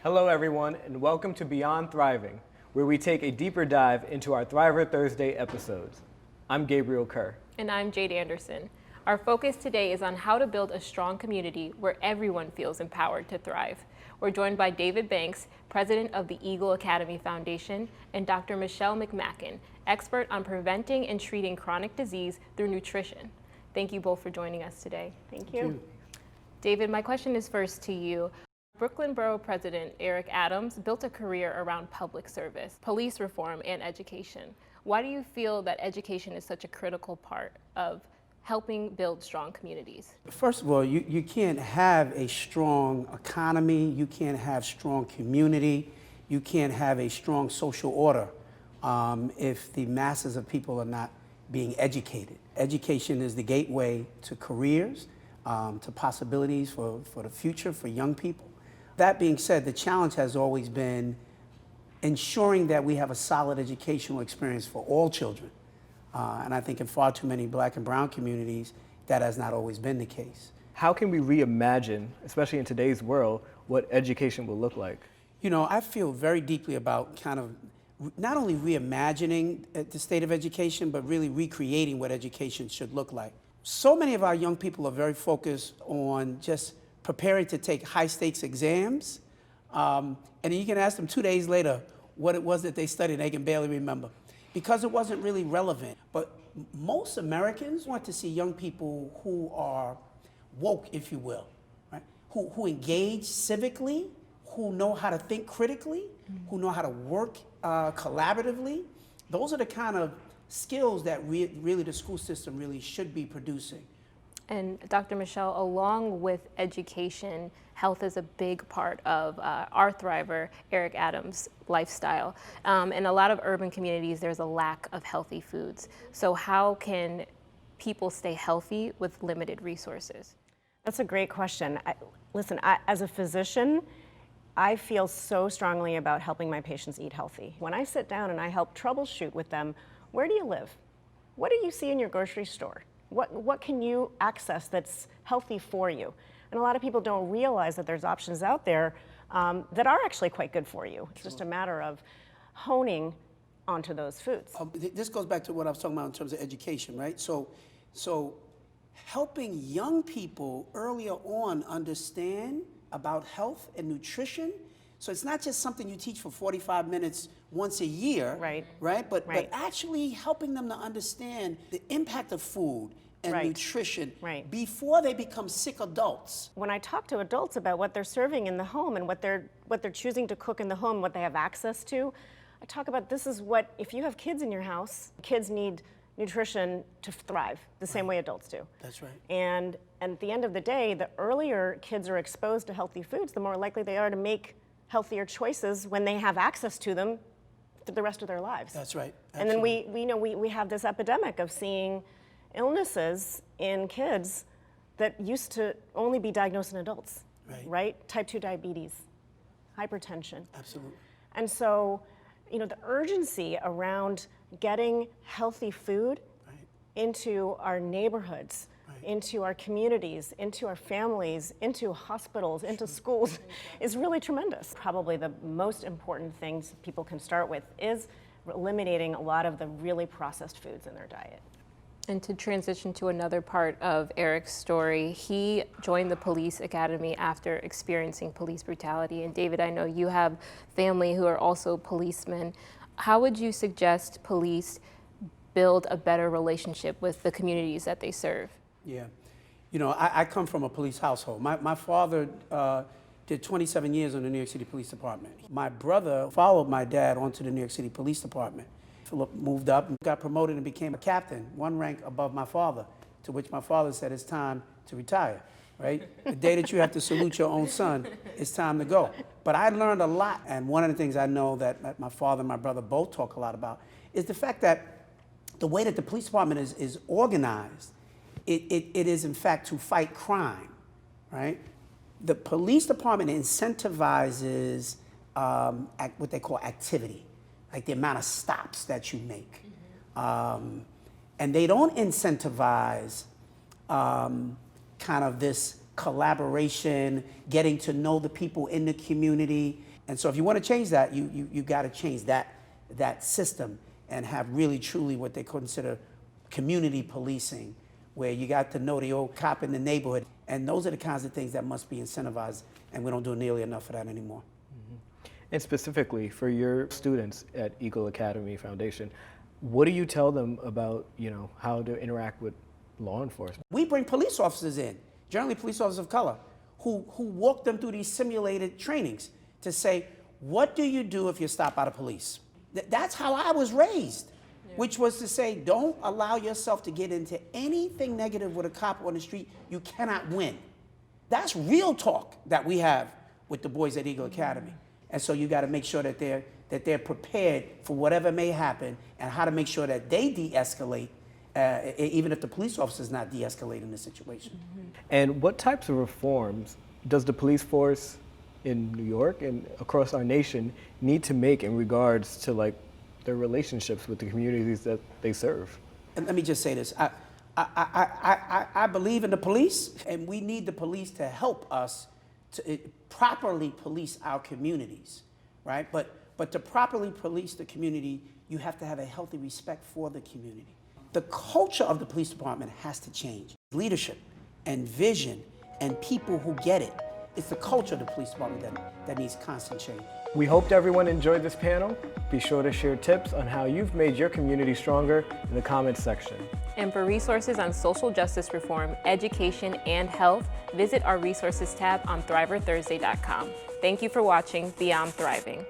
Hello, everyone, and welcome to Beyond Thriving, where we take a deeper dive into our Thriver Thursday episodes. I'm Gabriel Kerr. And I'm Jade Anderson. Our focus today is on how to build a strong community where everyone feels empowered to thrive. We're joined by David Banks, president of the Eagle Academy Foundation, and Dr. Michelle McMacken, expert on preventing and treating chronic disease through nutrition. Thank you both for joining us today. Thank you. David, my question is first to you. Brooklyn Borough President Eric Adams built a career around public service, police reform, and education. Why do you feel that education is such a critical part of helping build strong communities? First of all, you can't have a strong economy, you can't have strong community, you can't have a strong social order if the masses of people are not being educated. Education is the gateway to careers, to possibilities for the future, for young people. That being said, the challenge has always been ensuring that we have a solid educational experience for all children. And I think in far too many Black and brown communities, that has not always been the case. How can we reimagine, especially in today's world, what education will look like? You know, I feel very deeply about kind of not only reimagining the state of education, but really recreating what education should look like. So many of our young people are very focused on just preparing to take high-stakes exams, and then you can ask them 2 days later what it was that they studied, and they can barely remember, because it wasn't really relevant. But most Americans want to see young people who are woke, if you will, right? Who engage civically, who know how to think critically, who know how to work collaboratively. Those are the kind of skills that really the school system really should be producing. And Dr. Michelle, along with education, health is a big part of our thriver, Eric Adams' lifestyle. In a lot of urban communities, there's a lack of healthy foods. So how can people stay healthy with limited resources? That's a great question. Listen, as a physician, I feel so strongly about helping my patients eat healthy. When I sit down and I help troubleshoot with them, where do you live? What do you see in your grocery store? What can you access that's healthy for you? And a lot of people don't realize that there's options out there that are actually quite good for you. It's just a matter of honing onto those foods. This goes back to what I was talking about in terms of education, right? So helping young people earlier on understand about health and nutrition. So it's not just something you teach for 45 minutes once a year, right? But actually helping them to understand the impact of food and nutrition before they become sick adults. When I talk to adults about what they're serving in the home and what they're choosing to cook in the home, what they have access to, I talk about this is what, if you have kids in your house, kids need nutrition to thrive the same way adults do. That's right. And at the end of the day, the earlier kids are exposed to healthy foods, the more likely they are to make healthier choices when they have access to them for the rest of their lives. That's right. Absolutely. And then we have this epidemic of seeing illnesses in kids that used to only be diagnosed in adults, right? Type 2 diabetes, hypertension. Absolutely. And so, the urgency around getting healthy food into our neighborhoods, into our communities, into our families, into hospitals, into schools is really tremendous. Probably the most important things people can start with is eliminating a lot of the really processed foods in their diet. And to transition to another part of Eric's story, he joined the police academy after experiencing police brutality. And David, I know you have family who are also policemen. How would you suggest police build a better relationship with the communities that they serve? Yeah. I come from a police household. My father did 27 years in the New York City Police Department. My brother followed my dad onto the New York City Police Department. Philip moved up and got promoted and became a captain, one rank above my father, to which my father said it's time to retire, right? The day that you have to salute your own son, it's time to go. But I learned a lot, and one of the things I know that my father and my brother both talk a lot about is the fact that the way that the police department is organized, it is in fact to fight crime, right? The police department incentivizes what they call activity, like the amount of stops that you make. And they don't incentivize kind of this collaboration, getting to know the people in the community. And so if you want to change that, you got to change that system and have really truly what they consider community policing, where you got to know the old cop in the neighborhood. And those are the kinds of things that must be incentivized, and we don't do nearly enough of that anymore. And specifically for your students at Eagle Academy Foundation, what do you tell them about, how to interact with law enforcement? We bring police officers in, generally police officers of color, who walk them through these simulated trainings to say, what do you do if you're stopped by the police? That's how I was raised, which was to say, don't allow yourself to get into anything negative with a cop on the street. You cannot win. That's real talk that we have with the boys at Eagle Academy. And so you got to make sure that they're prepared for whatever may happen, and how to make sure that they de-escalate, even if the police officer is not de-escalating the situation. And what types of reforms does the police force in New York and across our nation need to make in regards to their relationships with the communities that they serve? And let me just say this. I believe in the police, and we need the police to help us to properly police our communities, right? But to properly police the community, you have to have a healthy respect for the community. The culture of the police department has to change. Leadership and vision and people who get it. It's the culture of the police department that needs constant change. We hope everyone enjoyed this panel. Be sure to share tips on how you've made your community stronger in the comments section. And for resources on social justice reform, education, and health, visit our resources tab on thriverthursday.com. Thank you for watching Beyond Thriving.